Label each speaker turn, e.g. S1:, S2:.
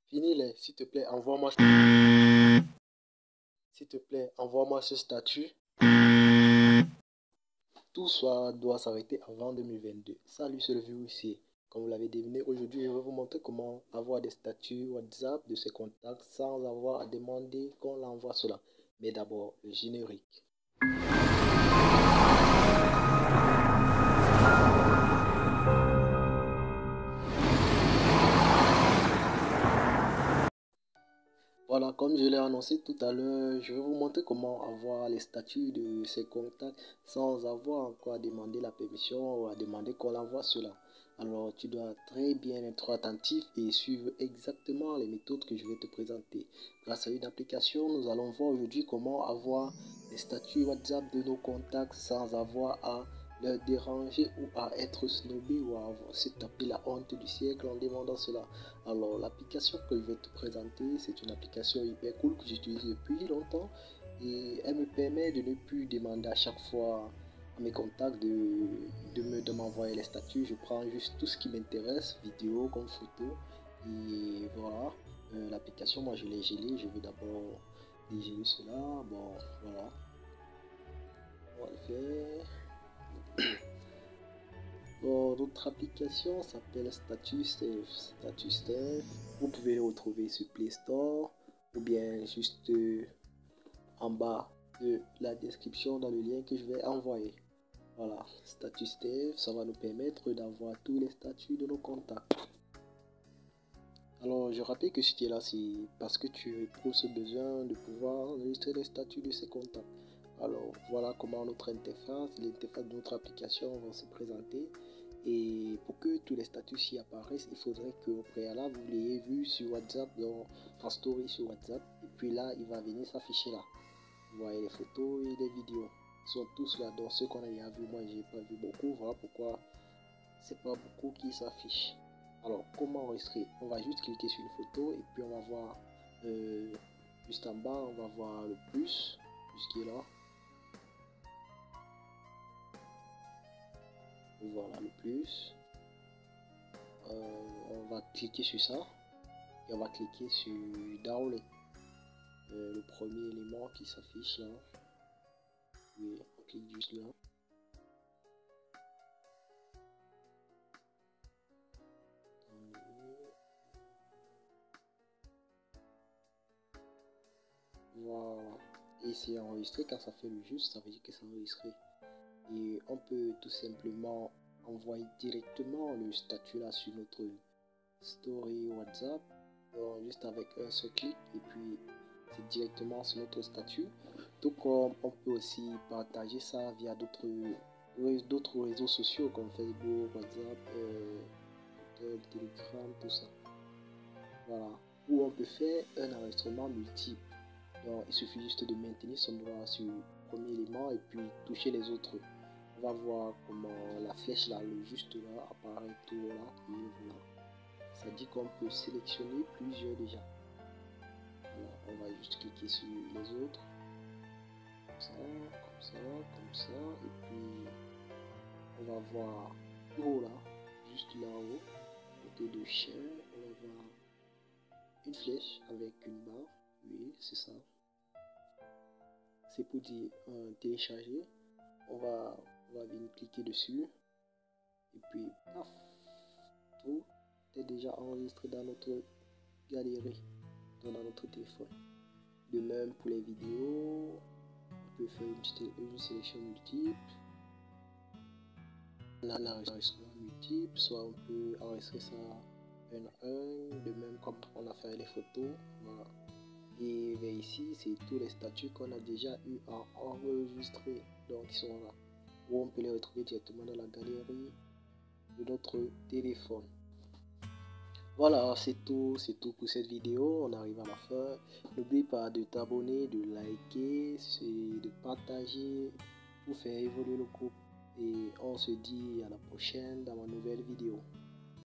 S1: Finis-les, s'il te plaît, envoie-moi. S'il te plaît, envoie-moi ce statut. Tout ça doit s'arrêter avant 2022. Salut, c'est le vieux ici. Comme vous l'avez deviné, aujourd'hui, je vais vous montrer comment avoir des statuts WhatsApp de ses contacts sans avoir à demander qu'on l'envoie cela. Mais d'abord, le générique. Voilà, comme je l'ai annoncé tout à l'heure, je vais vous montrer comment avoir les statuts de ses contacts sans avoir encore à demander la permission ou à demander qu'on l'envoie cela. Alors, tu dois très bien être attentif et suivre exactement les méthodes que je vais te présenter. Grâce à une application, nous allons voir aujourd'hui comment avoir les statuts WhatsApp de nos contacts sans avoir à leur déranger ou à être snobé ou à se taper la honte du siècle en demandant cela. Alors, l'application que je vais te présenter, c'est une application hyper cool que j'utilise depuis longtemps et elle me permet de ne plus demander à chaque fois à mes contacts de m'envoyer les statuts. Je prends juste tout ce qui m'intéresse, vidéo comme photo, et voilà. L'application, moi je l'ai gelée, je vais d'abord dégeler cela. Bon, voilà, on va le faire. Bon, notre application s'appelle StatuSafe. StatuSafe, vous pouvez le retrouver sur Play Store ou bien juste en bas de la description dans le lien que je vais envoyer. Voilà, StatuSafe, ça va nous permettre d'avoir tous les statuts de nos contacts. Alors, je rappelle que si tu es là, c'est parce que tu éprouves ce besoin de pouvoir enregistrer les statuts de ces contacts. Alors, voilà comment notre interface, l'interface de notre application va se présenter. Et pour que tous les statuts s'y apparaissent, il faudrait qu'au préalable, vous l'ayez vu sur WhatsApp, en story sur WhatsApp. Et puis là, il va venir s'afficher là. Vous voyez les photos et les vidéos. Ils sont tous là. Donc, ceux qu'on a déjà vu, moi, j'ai pas vu beaucoup. Voilà pourquoi c'est pas beaucoup qui s'affichent. Alors, comment enregistrer? On va juste cliquer sur une photo et puis on va voir juste en bas, on va voir le plus qui est là. Voilà le plus. On va cliquer sur ça et on va cliquer sur download. Le premier élément qui s'affiche là. Oui, on clique juste là. Voilà. Et c'est enregistré. Quand ça fait le juste, ça veut dire que c'est enregistré. Et on peut tout simplement envoyer directement le statut là sur notre story WhatsApp, juste avec un seul clic, et puis c'est directement sur notre statut. Tout comme on peut aussi partager ça via d'autres réseaux sociaux comme Facebook, WhatsApp, Telegram, tout ça. Voilà. Ou on peut faire un enregistrement multiple. Donc il suffit juste de maintenir son doigt sur le premier élément et puis toucher les autres. On va voir comment la flèche là, le juste là, apparaît tout là et voilà. Ça dit qu'on peut sélectionner plusieurs déjà. Voilà, on va juste cliquer sur les autres. Comme ça, comme ça, comme ça. Et puis on va voir haut là, juste là-haut, côté de chien, on va voir une flèche avec une barre. Oui, c'est ça. C'est pour dire télécharger. On va venir cliquer dessus. Et puis, paf, tout est déjà enregistré dans notre galerie, dans notre téléphone. De même pour les vidéos, on peut faire une sélection multiple. On a l'enregistrement multiple, soit on peut enregistrer ça un à un, de même comme on a fait les photos. Voilà. Et vers ici, c'est tous les statuts qu'on a déjà eu à enregistrer, donc ils sont là. Ou on peut les retrouver directement dans la galerie de notre téléphone. Voilà, c'est tout pour cette vidéo. On arrive à la fin. N'oublie pas de t'abonner, de liker, de partager pour faire évoluer le groupe. Et on se dit à la prochaine dans ma nouvelle vidéo.